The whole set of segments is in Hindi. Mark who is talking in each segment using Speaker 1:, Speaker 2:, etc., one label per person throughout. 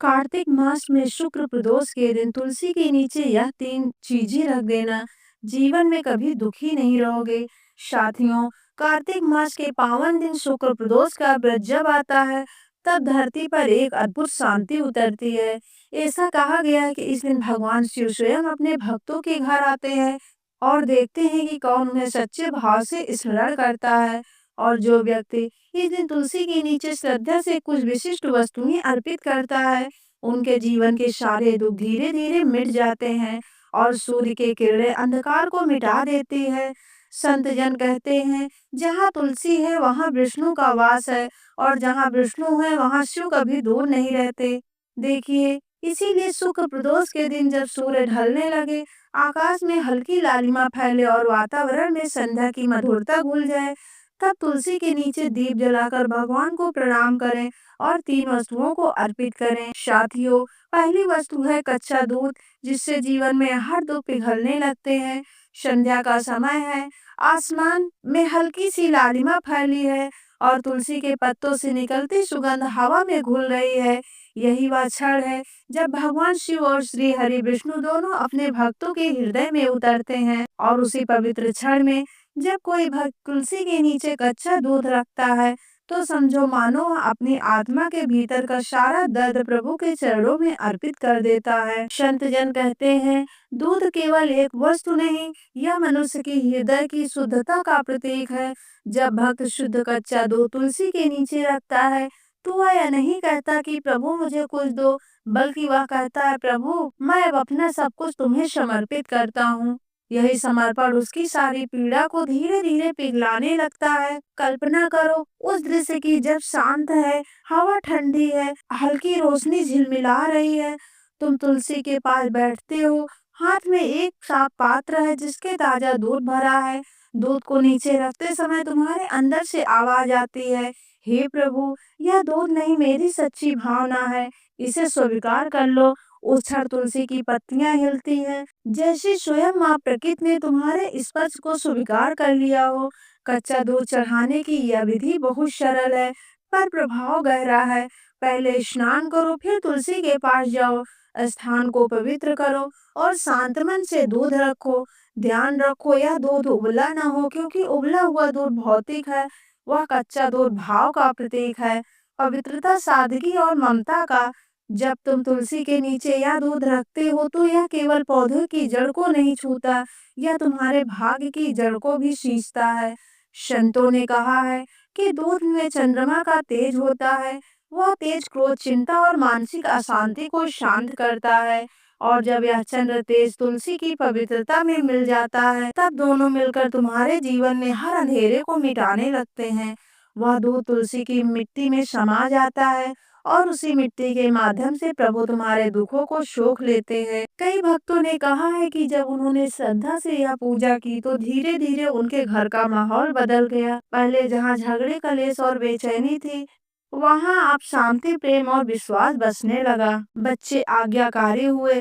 Speaker 1: कार्तिक मास में शुक्र प्रदोष के दिन तुलसी के नीचे यह 3 चीजें रख देना, जीवन में कभी दुखी नहीं रहोगे। साथियों, कार्तिक मास के पावन दिन शुक्र प्रदोष का व्रत जब आता है, तब धरती पर एक अद्भुत शांति उतरती है। ऐसा कहा गया है कि इस दिन भगवान शिव स्वयं अपने भक्तों के घर आते हैं और देखते हैं कि कौन उन्हें सच्चे भाव से स्मरण करता है। और जो व्यक्ति इस दिन तुलसी के नीचे श्रद्धा से कुछ विशिष्ट वस्तुएं अर्पित करता है, उनके जीवन के सारे दुख धीरे धीरे मिट जाते हैं और सूर्य की किरणें अंधकार को मिटा देती है। संत जन कहते हैं, जहाँ तुलसी है वहाँ विष्णु का वास है, और जहाँ विष्णु है वहाँ शिव कभी दूर नहीं रहते। देखिए, इसीलिए शुक्र प्रदोष के दिन जब सूर्य ढलने लगे, आकाश में हल्की लालिमा फैले और वातावरण में संध्या की मधुरता घुल जाए, तब तुलसी के नीचे दीप जलाकर भगवान को प्रणाम करें और 3 वस्तुओं को अर्पित करें। साथियों, पहली वस्तु है कच्चा दूध, जिससे जीवन में हर दुख पिघलने लगते हैं। संध्या का समय है, आसमान में हल्की सी लालिमा फैली है और तुलसी के पत्तों से निकलती सुगंध हवा में घुल रही है। यही वह क्षण है जब भगवान शिव और श्री हरि विष्णु दोनों अपने भक्तों के हृदय में उतरते हैं। और उसी पवित्र क्षण में जब कोई भक्त तुलसी के नीचे कच्चा दूध रखता है, तो समझो मानो वह अपनी आत्मा के भीतर का सारा दर्द प्रभु के चरणों में अर्पित कर देता है। संत जन कहते हैं, दूध केवल एक वस्तु नहीं, यह मनुष्य की हृदय की शुद्धता का प्रतीक है। जब भक्त शुद्ध कच्चा दूध तुलसी के नीचे रखता है, तो वह यह नहीं कहता कि प्रभु मुझे कुछ दो, बल्कि वह कहता है, प्रभु मैं अब अपना सब कुछ तुम्हें समर्पित करता हूँ। यही समर्पण उसकी सारी पीड़ा को धीरे धीरे पिघलाने लगता है। कल्पना करो उस दृश्य की, जब शांत है, हवा ठंडी है, हल्की रोशनी झिलमिला रही है, तुम तुलसी के पास बैठते हो, हाथ में एक साफ पात्र है जिसके ताजा दूध भरा है। दूध को नीचे रखते समय तुम्हारे अंदर से आवाज आती है, हे प्रभु, यह दूध नहीं, मेरी सच्ची भावना है, इसे स्वीकार कर लो। उस क्षण तुलसी की पत्तियां हिलती हैं, जैसे स्वयं माँ प्रकृति ने तुम्हारे स्पर्श को स्वीकार कर लिया हो। कच्चा दूध चढ़ाने की यह विधि बहुत सरल है, पर प्रभाव गहरा है। पहले स्नान करो, फिर तुलसी के पास जाओ, स्थान को पवित्र करो और शांत मन से दूध रखो। ध्यान रखो, यह दूध उबला न हो, क्योंकि उबला हुआ दूध भौतिक है, वह कच्चा दूध भाव का प्रतीक है, पवित्रता, सादगी और ममता का। जब तुम तुलसी के नीचे यह दूध रखते हो, तो यह केवल पौधे की जड़ को नहीं छूता, यह तुम्हारे भाग्य की जड़ को भी सींचता है। संतों ने कहा है कि दूध में चंद्रमा का तेज होता है, वह तेज क्रोध, चिंता और मानसिक अशांति को शांत करता है। और जब यह चंद्र तेज तुलसी की पवित्रता में मिल जाता है, तब दोनों मिलकर तुम्हारे जीवन में हर अंधेरे को मिटाने लगते हैं। वह दूध तुलसी की मिट्टी में समा जाता है और उसी मिट्टी के माध्यम से प्रभु तुम्हारे दुखों को सोख लेते हैं। कई भक्तों ने कहा है कि जब उन्होंने श्रद्धा से यह पूजा की, तो धीरे धीरे उनके घर का माहौल बदल गया। पहले जहाँ झगड़े, कलेश और बेचैनी थी, वहाँ अब शांति, प्रेम और विश्वास बसने लगा। बच्चे आज्ञाकारी हुए,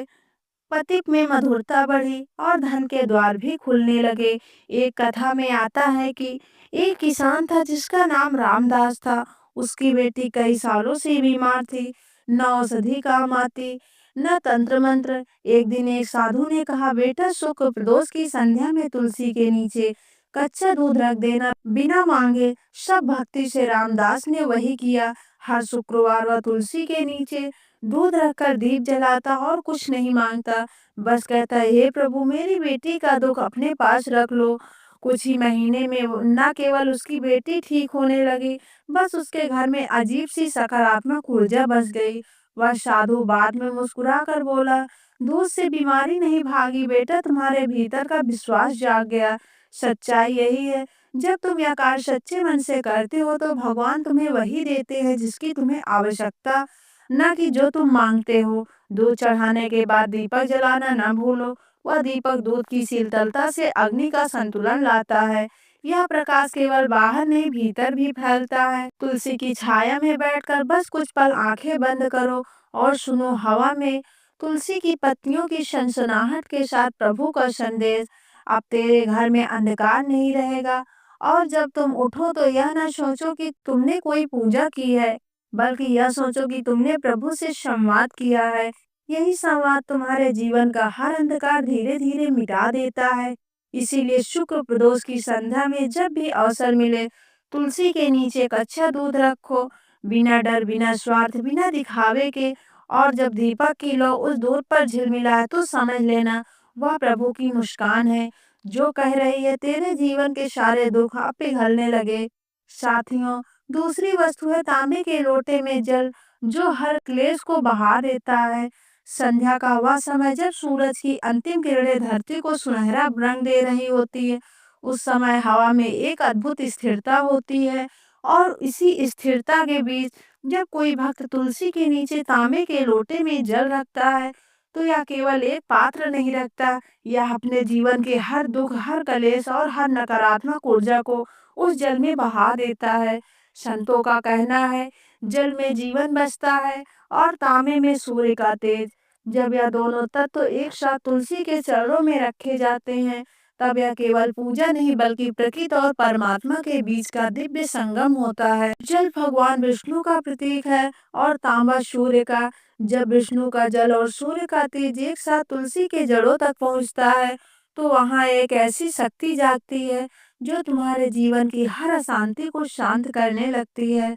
Speaker 1: पति में मधुरता बढ़ी और धन के द्वार भी खुलने लगे। एक कथा में आता है कि एक किसान था जिसका नाम रामदास था। उसकी बेटी कई सालों से बीमार थी, न औषधि काम आती, न तंत्र मंत्र। एक दिन एक साधु ने कहा, बेटा, शुक्र प्रदोष की संध्या में तुलसी के नीचे कच्चा दूध रख देना, बिना मांगे। सब भक्ति से रामदास ने वही किया। हर शुक्रवार वह तुलसी के नीचे दूध रखकर दीप जलाता और कुछ नहीं मांगता, बस कहता, हे प्रभु, मेरी बेटी का दुख अपने पास रख लो। कुछ ही महीने में न केवल उसकी बेटी ठीक होने लगी, बस उसके घर में अजीब सी सकारात्मक ऊर्जा बस गई। वह साधु बाद में मुस्कुरा कर बोला, दूध से बीमारी नहीं भागी बेटा, तुम्हारे भीतर का विश्वास जाग गया। सच्चाई यही है, जब तुम यह कार्य सच्चे मन से करते हो, तो भगवान तुम्हें वही देते हैं जिसकी तुम्हें आवश्यकता, न कि जो तुम मांगते हो। दूध चढ़ाने के बाद दीपक जलाना न भूलो, वह दीपक दूध की शीतलता से अग्नि का संतुलन लाता है। यह प्रकाश केवल बाहर नहीं, भीतर भी फैलता है। तुलसी की छाया में बैठकर बस कुछ पल आंखें बंद करो और सुनो हवा में तुलसी की पत्तियों की सनसनाहट के साथ प्रभु का संदेश। अब तेरे घर में अंधकार नहीं रहेगा, और जब तुम उठो तो यह न सोचो कि तुमने कोई पूजा की है, बल्कि यह सोचो कि तुमने प्रभु से संवाद किया है। यही संवाद तुम्हारे जीवन का हर अंधकार धीरे-धीरे मिटा देता है। इसीलिए शुक्र प्रदोष की संध्या में जब भी अवसर मिले, तुलसी के नीचे एक अच्छा दूध रखो, बिना डर, बिना स्वार्थ, बिना दिखावे के। और जब दीपक की लौ उस दूध पर झिलमिलाए तो समझ लेना वह प्रभु की मुस्कान है, जो कह रही है तेरे जीवन के सारे दुख अब पिघलने लगे। साथियों, दूसरी वस्तु है तांबे के लोटे में जल, जो हर क्लेश को बहा देता है। संध्या का वह समय जब सूरज की अंतिम किरणें धरती को सुनहरा रंग दे रही होती है, उस समय हवा में एक अद्भुत स्थिरता होती है। और इसी स्थिरता के बीच जब कोई भक्त तुलसी के नीचे तांबे के लोटे में जल रखता है, तो यह केवल एक पात्र नहीं रखता, यह अपने जीवन के हर दुख, हर कलेश और हर नकारात्मक ऊर्जा को उस जल में बहा देता है। संतों का कहना है, जल में जीवन बसता है और तांबे में सूर्य का तेज। जब यह दोनों तत्व एक साथ तुलसी के चरणों में रखे जाते हैं, तब यह केवल पूजा नहीं बल्कि प्रकृति और परमात्मा के बीच का दिव्य संगम होता है। जल भगवान विष्णु का प्रतीक है और तांबा सूर्य का। जब विष्णु का जल और सूर्य का तेज एक साथ तुलसी के जड़ों तक पहुंचता है, तो वहां एक ऐसी शक्ति जागती है जो तुम्हारे जीवन की हर अशांति को शांत करने लगती है।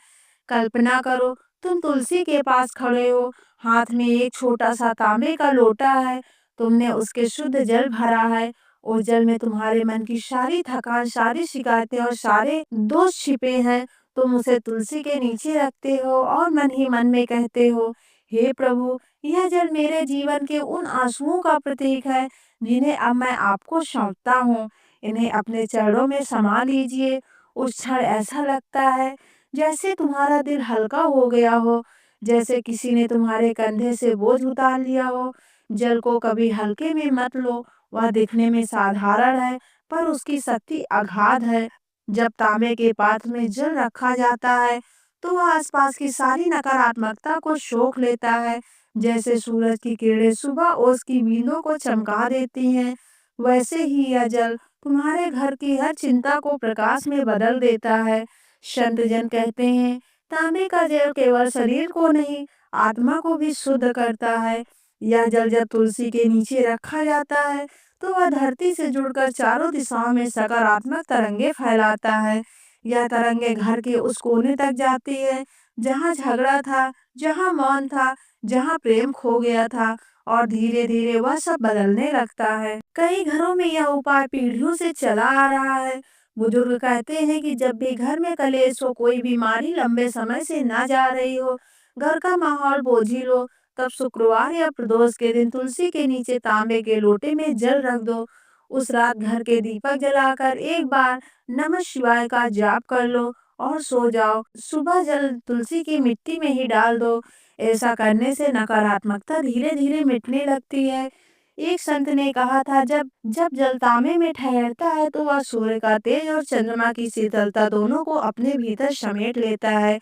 Speaker 1: कल्पना करो, तुम तुलसी के पास खड़े हो, हाथ में एक छोटा सा तांबे का लोटा है, तुमने उसके शुद्ध जल भरा है। उस जल में तुम्हारे मन की सारी थकान, सारी शिकायतें और सारे दोष छिपे हैं। तुम उसे तुलसी के नीचे रखते हो और मन ही मन में कहते हो, हे प्रभु, यह जल मेरे जीवन के उन आंसुओं का प्रतीक है जिन्हें अब मैं आपको सौंपता हूँ। इन्हें अपने चरणों में समा लीजिए। उस क्षण ऐसा लगता है जैसे तुम्हारा दिल हल्का हो गया हो, जैसे किसी ने तुम्हारे कंधे से बोझ उतार लिया हो। जल को कभी हल्के में मत लो, वह दिखने में साधारण है, पर उसकी शक्ति अगाध है। जब तांबे के पात्र में जल रखा जाता है, तो वह आसपास की सारी नकारात्मकता को सोख लेता है। जैसे सूरज की किरणें सुबह ओस की बूंदों को चमका देती हैं, वैसे ही यह जल तुम्हारे घर की हर चिंता को प्रकाश में बदल देता है। संत जन कहते हैं, तांबे का जल केवल शरीर को नहीं, आत्मा को भी शुद्ध करता है। यह जल जब तुलसी के नीचे रखा जाता है, तो वह धरती से जुड़कर चारों दिशाओं में सकारात्मक तरंगे फैलाता है। यह तरंगे घर के उस कोने तक जाती है जहाँ झगड़ा था, जहाँ मौन था, जहाँ प्रेम खो गया था, और धीरे धीरे वह सब बदलने लगता है। कई घरों में यह उपाय पीढ़ियों से चला आ रहा है। बुजुर्ग कहते हैं कि जब भी घर में कलेश हो, कोई बीमारी लंबे समय से ना जा रही हो, घर का माहौल बोझिल हो, तब शुक्रवार या प्रदोष के दिन तुलसी के नीचे तांबे के लोटे में जल रख दो। उस रात घर के दीपक जलाकर एक बार नमः शिवाय का जाप कर लो और सो जाओ। सुबह जल तुलसी की मिट्टी में ही डाल दो। ऐसा करने से नकारात्मकता धीरे धीरे मिटने लगती है। एक संत ने कहा था, जब जब जल तांबे में ठहरता है तो वह सूर्य का तेज और चंद्रमा की शीतलता दोनों को अपने भीतर समेट लेता है।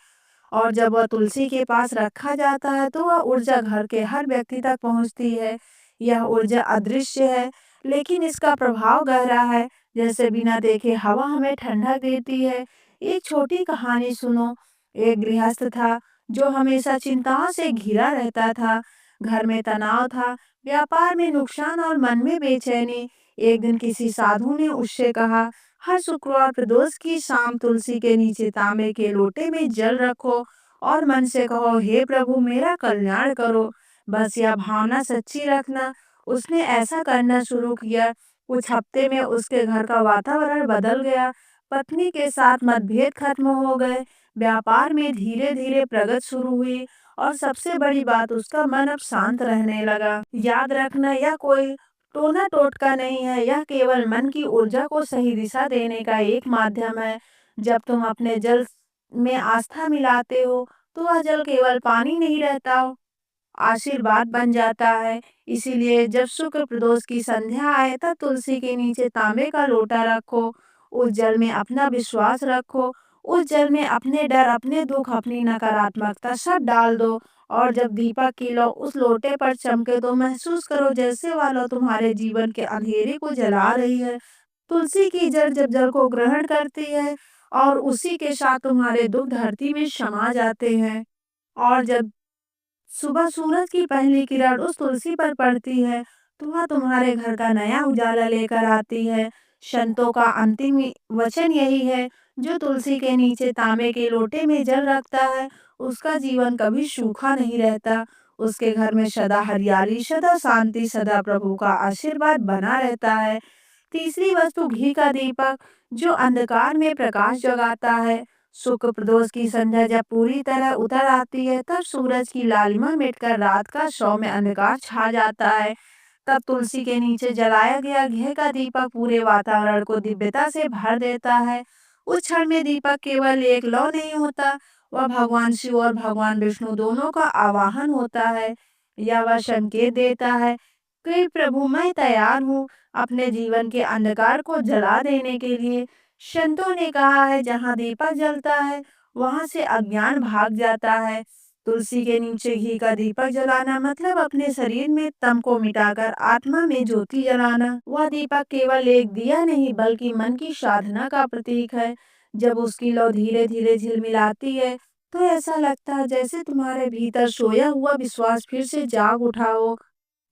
Speaker 1: और जब वह तुलसी के पास रखा जाता है तो वह ऊर्जा घर के हर व्यक्ति तक पहुंचती है। यह ऊर्जा अदृश्य है, लेकिन इसका प्रभाव गहरा है। जैसे बिना देखे हवा हमें ठंडक देती है। एक छोटी कहानी सुनो। एक गृहस्थ था जो हमेशा चिंताओं से घिरा रहता था। घर में तनाव था, व्यापार में नुकसान और मन में बेचैनी। एक दिन किसी साधु ने उससे कहा, हर शुक्रवार प्रदोष की शाम तुलसी के नीचे तांबे के लोटे में जल रखो और मन से कहो, हे प्रभु, मेरा कल्याण करो। बस यह भावना सच्ची रखना। उसने ऐसा करना शुरू किया। कुछ हफ्ते में उसके घर का वातावरण बदल गया। पत्नी के साथ मतभेद खत्म हो गए, व्यापार में धीरे धीरे प्रगति शुरू हुई, और सबसे बड़ी बात, उसका मन अब शांत रहने लगा। याद रखना, यह कोई टोना टोटका नहीं है, यह केवल मन की ऊर्जा को सही दिशा देने का एक माध्यम है। जब तुम अपने जल में आस्था मिलाते हो, तो वह जल केवल पानी नहीं रहता हो, आशीर्वाद बन जाता है। इसीलिए जब शुक्र प्रदोष की संध्या आए, तब तुलसी के नीचे तांबे का लोटा रखो। उस जल में अपना विश्वास रखो। उस जल में अपने डर, अपने दुख, अपनी नकारात्मकता सब डाल दो। और जब दीपक की लौ उस लोटे पर चमके, तो महसूस करो जैसे वह लौ तुम्हारे जीवन के अंधेरे को जला रही है। तुलसी की जड़ जब जल को ग्रहण करती है, और उसी के साथ तुम्हारे दुख धरती में समा जाते हैं। और जब सुबह सूरज की पहली किरण उस तुलसी पर पड़ती है, तो वह तुम्हारे घर का नया उजाला लेकर आती है। संतों का अंतिम वचन यही है, जो तुलसी के नीचे तांबे के लोटे में जल रखता है, उसका जीवन कभी सूखा नहीं रहता। उसके घर में सदा हरियाली, सदा शांति, सदा प्रभु का आशीर्वाद बना रहता है। तीसरी वस्तु घी का दीपक, जो अंधकार में प्रकाश जगाता है। शुक्र प्रदोष की संध्या जब पूरी तरह उतर आती है, तब सूरज की लालिमा मिटकर रात का सौम्य अंधकार छा जाता है। तब तुलसी के नीचे जलाया गया घी का दीपक पूरे वातावरण को दिव्यता से भर देता है। उस क्षण में दीपक केवल एक लौ नहीं होता, वह भगवान शिव और भगवान विष्णु दोनों का आवाहन होता है। या वह संकेत देता है कि प्रभु, मैं तैयार हूँ अपने जीवन के अंधकार को जला देने के लिए। संतों ने कहा है, जहाँ दीपक जलता है, वहां से अज्ञान भाग जाता है। तुलसी के नीचे घी का दीपक जलाना मतलब अपने शरीर में तम को मिटाकर आत्मा में ज्योति जलाना। वह दीपक केवल एक दिया नहीं, बल्कि मन की साधना का प्रतीक है। जब उसकी लौ धीरे धीरे झिलमिलाती है, तो ऐसा लगता है जैसे तुम्हारे भीतर सोया हुआ विश्वास फिर से जाग उठा हो।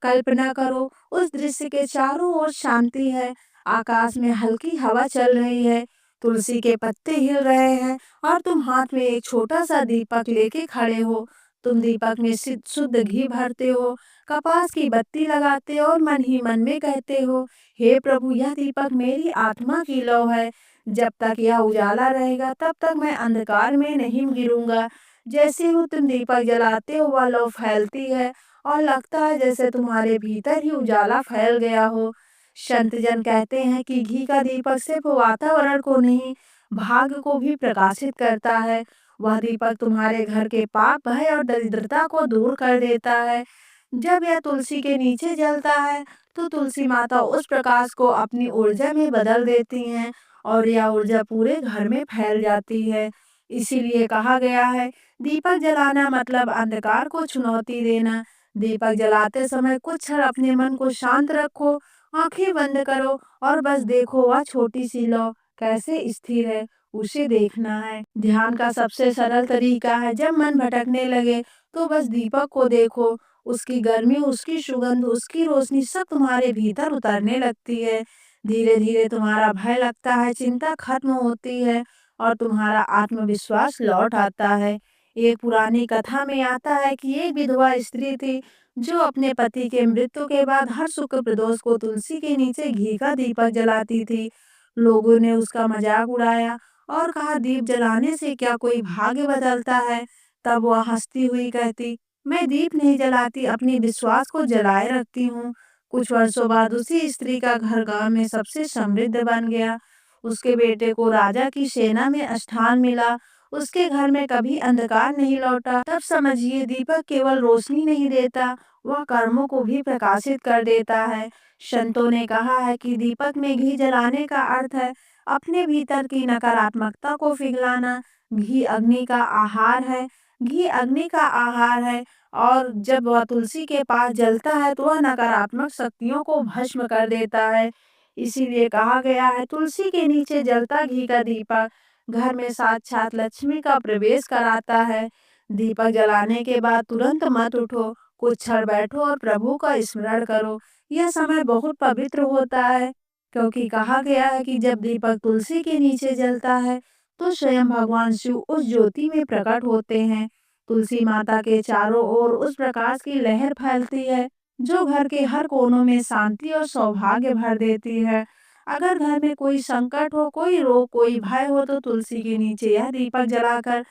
Speaker 1: कल्पना करो, उस दृश्य के चारों ओर शांति है, आकाश में हल्की हवा चल रही है, तुलसी के पत्ते हिल रहे हैं, और तुम हाथ में एक छोटा सा दीपक लेके खड़े हो। तुम दीपक में शुद्ध घी भरते हो, कपास की बत्ती लगाते हो और मन ही मन में कहते हो, हे प्रभु, यह दीपक मेरी आत्मा की लौ है। जब तक यह उजाला रहेगा, तब तक मैं अंधकार में नहीं गिरूंगा। जैसे ही तुम दीपक जलाते हो, वह लौ फैलती है और लगता है जैसे तुम्हारे भीतर ही उजाला फैल गया हो। संत जन कहते हैं कि घी का दीपक सिर्फ वातावरण को नहीं, भाग्य को भी प्रकाशित करता है। वह दीपक तुम्हारे घर के पाप, भय और दरिद्रता को दूर कर देता है। जब यह तुलसी के नीचे जलता है, तो तुलसी माता उस प्रकाश को अपनी ऊर्जा में बदल देती हैं, और यह ऊर्जा पूरे घर में फैल जाती है। इसीलिए कहा गया है, दीपक जलाना मतलब अंधकार को चुनौती देना। दीपक जलाते समय कुछ क्षण अपने मन को शांत रखो, आंखें बंद करो और बस देखो, वह छोटी सी लौ कैसे स्थिर है, उसे देखना है। ध्यान का सबसे सरल तरीका है, जब मन भटकने लगे, तो बस दीपक को देखो। उसकी गर्मी, उसकी सुगंध, उसकी रोशनी सब तुम्हारे भीतर उतरने लगती है। धीरे धीरे तुम्हारा भय लगता है, चिंता खत्म होती है और तुम्हारा आत्मविश्वास लौट आता है। एक पुरानी कथा में आता है कि एक विधवा स्त्री थी, जो अपने पति के मृत्यु के बाद हर शुक्र प्रदोष को तुलसी के नीचे घी का दीपक जलाती थी। लोगों ने उसका मजाक उड़ाया और कहा, दीप जलाने से क्या कोई भाग्य बदलता है? तब वह हंसती हुई कहती, मैं दीप नहीं जलाती, अपने विश्वास को जलाए रखती हूँ। कुछ वर्षों बाद उसी स्त्री का घर गांव में सबसे समृद्ध बन गया। उसके बेटे को राजा की सेना में स्थान मिला। उसके घर में कभी अंधकार नहीं लौटा। तब समझिए, दीपक केवल रोशनी नहीं देता, वह कर्मों को भी प्रकाशित कर देता है। संतों ने कहा है कि दीपक में घी जलाने का अर्थ है अपने भीतर की नकारात्मकता को पिघलाना। घी अग्नि का आहार है। घी अग्नि का आहार है, और जब वह तुलसी के पास जलता है, तो वह नकारात्मक शक्तियों को भस्म कर देता है। इसीलिए कहा गया है, तुलसी के नीचे जलता घी का दीपक घर में साक्षात लक्ष्मी का प्रवेश कराता है। दीपक जलाने के बाद तुरंत मत उठो, कुछ क्षण बैठो और प्रभु का स्मरण करो। यह समय बहुत पवित्र होता है, क्योंकि कहा गया है कि जब दीपक तुलसी के नीचे जलता है, तो स्वयं भगवान शिव उस ज्योति में प्रकट होते हैं। तुलसी माता के चारों ओर उस प्रकाश की लहर फैलती है, जो घर के हर कोनों में शांति और सौभाग्य भर देती है। अगर घर में कोई संकट हो, कोई रोग, कोई भय हो, तो तुलसी के नीचे यह दीपक जलाकर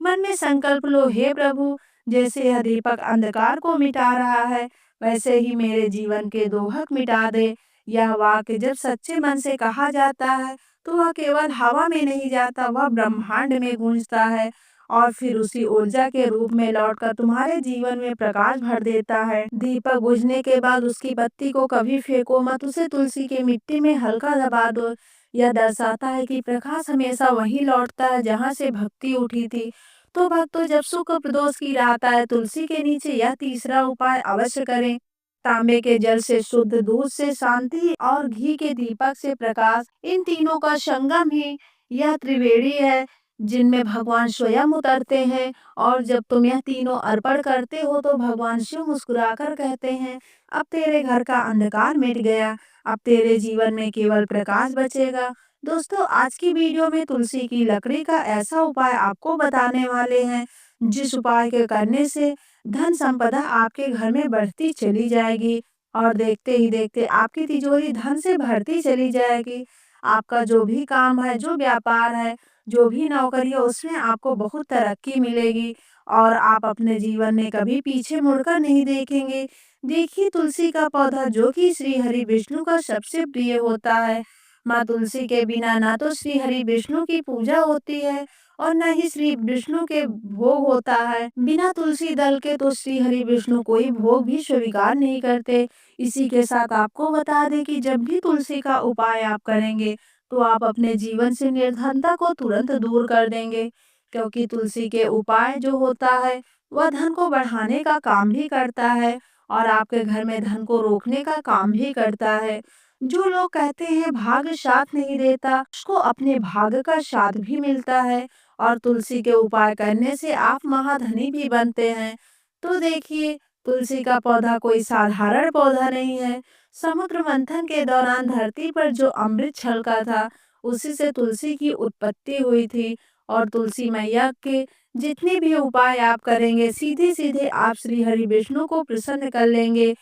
Speaker 1: मन में संकल्प लो, हे प्रभु, जैसे यह दीपक अंधकार को मिटा रहा है, वैसे ही मेरे जीवन के दोहक मिटा दे। यह वाक्य जब सच्चे मन से कहा जाता है, तो वह केवल हवा में नहीं जाता, वह ब्रह्मांड में गूंजता है और फिर उसी ऊर्जा के रूप में लौटकर तुम्हारे जीवन में प्रकाश भर देता है। दीपक बुझने के बाद उसकी बत्ती को कभी फेंको मत, उसे तुलसी के मिट्टी में हल्का दबा दो। यह दर्शाता है कि प्रकाश हमेशा वहीं लौटता है जहाँ से भक्ति उठी थी। तो भक्तों, जब शुक्र प्रदोष की रात आए, तुलसी के नीचे यह तीसरा उपाय अवश्य करें। तांबे के जल से शुद्ध, दूध से शांति और घी के दीपक से प्रकाश, इन तीनों का संगम ही यह त्रिवेणी है, जिनमें भगवान स्वयं उतरते हैं। और जब तुम यह तीनों अर्पण करते हो तो भगवान शिव मुस्कुराकर कहते हैं, अब तेरे घर का अंधकार मिट गया, अब तेरे जीवन में केवल प्रकाश बचेगा। दोस्तों, आज की वीडियो में तुलसी की लकड़ी का ऐसा उपाय आपको बताने वाले हैं जिस उपाय के करने से धन संपदा आपके घर में बढ़ती चली जाएगी और देखते ही देखते आपकी तिजोरी धन से भरती चली जाएगी। आपका जो भी काम है, जो व्यापार है, जो भी नौकरी है, उसमें आपको बहुत तरक्की मिलेगी और आप अपने जीवन में कभी पीछे मुड़कर नहीं देखेंगे। देखिए, तुलसी का पौधा जो कि श्री हरि विष्णु का सबसे प्रिय होता है। माँ तुलसी के बिना ना तो श्री हरि विष्णु की पूजा होती है और न ही श्री विष्णु के भोग होता है। बिना तुलसी दल के तो श्री हरि विष्णु कोई भोग भी स्वीकार नहीं करते। इसी के साथ आपको बता दें कि जब भी तुलसी का उपाय आप करेंगे तो आप अपने जीवन से निर्धनता को तुरंत दूर कर देंगे, क्योंकि तुलसी के उपाय जो होता है वह धन को बढ़ाने का काम भी करता है और आपके घर में धन को रोकने का काम भी करता है। जो लोग कहते हैं भाग्य साथ नहीं देता, उसको अपने भाग्य का साथ भी मिलता है और तुलसी के उपाय करने से आप महाधनी भी बनते हैं। तो देखिए, तुलसी का पौधा कोई साधारण पौधा नहीं है। समुद्र मंथन के दौरान धरती पर जो अमृत छलका था, उसी से तुलसी की उत्पत्ति हुई थी और तुलसी मैया के जितने भी उपाय आप करेंगे, सीधे सीधे आप श्री हरि विष्णु को प्रसन्न कर लेंगे।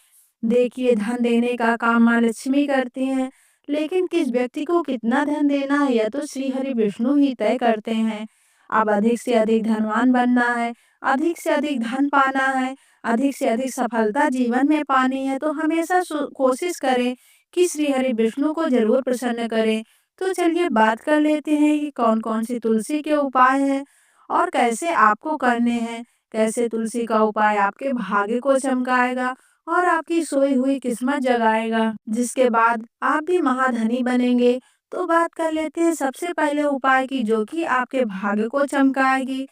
Speaker 1: देखिए, धन देने का काम माँ लक्ष्मी करती हैं, लेकिन किस व्यक्ति को कितना धन देना है यह तो श्री हरि विष्णु ही तय करते हैं। अब अधिक से अधिक धनवान बनना है, अधिक से अधिक धन पाना है, अधिक से अधिक सफलता जीवन में पानी है, तो हमेशा कोशिश करें कि श्री हरि विष्णु को जरूर प्रसन्न करें। तो चलिए बात कर लेते हैं कि कौन कौन सी तुलसी के उपाय हैं और कैसे आपको करने हैं। कैसे तुलसी का उपाय आपके भाग्य को चमकाएगा और आपकी सोई हुई किस्मत जगाएगा, जिसके बाद आप भी महाधनी बनेंगे। तो बात कर लेते हैं सबसे पहले उपाय की, जो कि आपके भाग्य को चमकाएगी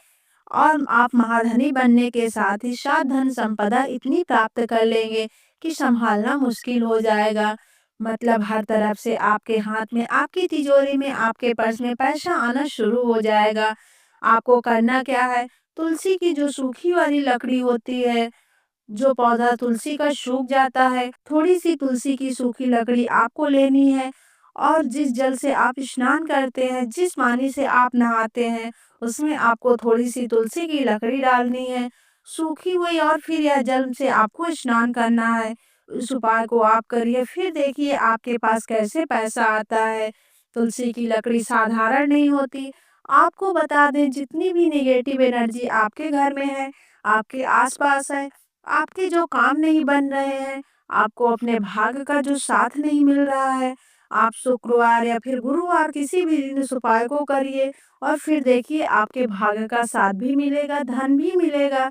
Speaker 1: और आप महाधनी बनने के साथ ही साथ धन संपदा इतनी प्राप्त कर लेंगे कि संभालना मुश्किल हो जाएगा। मतलब हर तरफ से आपके हाथ में, आपकी तिजोरी में, आपके पर्स में पैसा आना शुरू हो जाएगा। आपको करना क्या है, तुलसी की जो सूखी वाली लकड़ी होती है, जो पौधा तुलसी का सूख जाता है, थोड़ी सी तुलसी की सूखी लकड़ी आपको लेनी है और जिस जल से आप स्नान करते हैं, जिस पानी से आप नहाते हैं, उसमें आपको थोड़ी सी तुलसी की लकड़ी डालनी है, सूखी हुई, और फिर यह जल से आपको स्नान करना है। इस उपाय को आप करिए, फिर देखिए आपके पास कैसे पैसा आता है। तुलसी की लकड़ी साधारण नहीं होती। आपको बता दें, जितनी भी नेगेटिव एनर्जी आपके घर में है, आपके आसपास है, आपके जो काम नहीं बन रहे हैं, आपको अपने भाग्य का जो साथ नहीं मिल रहा है, आप शुक्रवार या फिर गुरुवार किसी भी दिन इस उपाय को करिए और फिर देखिए आपके भाग्य का साथ भी मिलेगा, धन भी मिलेगा,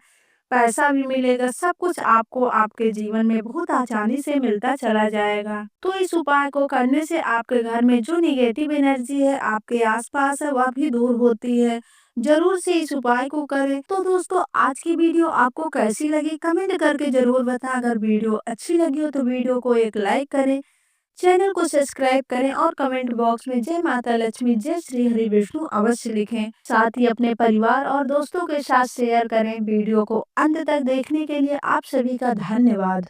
Speaker 1: पैसा भी मिलेगा, सब कुछ आपको आपके जीवन में बहुत आसानी से मिलता चला जाएगा। तो इस उपाय को करने से आपके घर में जो नेगेटिव एनर्जी है, आपके आसपास है, वह भी दूर होती है। जरूर से इस उपाय को करें। तो दोस्तों, आज की वीडियो आपको कैसी लगी कमेंट करके जरूर बताएं। अगर वीडियो अच्छी लगी हो तो वीडियो को एक लाइक करें, चैनल को सब्सक्राइब करें और कमेंट बॉक्स में जय माता लक्ष्मी, जय श्री हरि विष्णु अवश्य लिखें। साथ ही अपने परिवार और दोस्तों के साथ शेयर करें। वीडियो को अंत तक देखने के लिए आप सभी का धन्यवाद।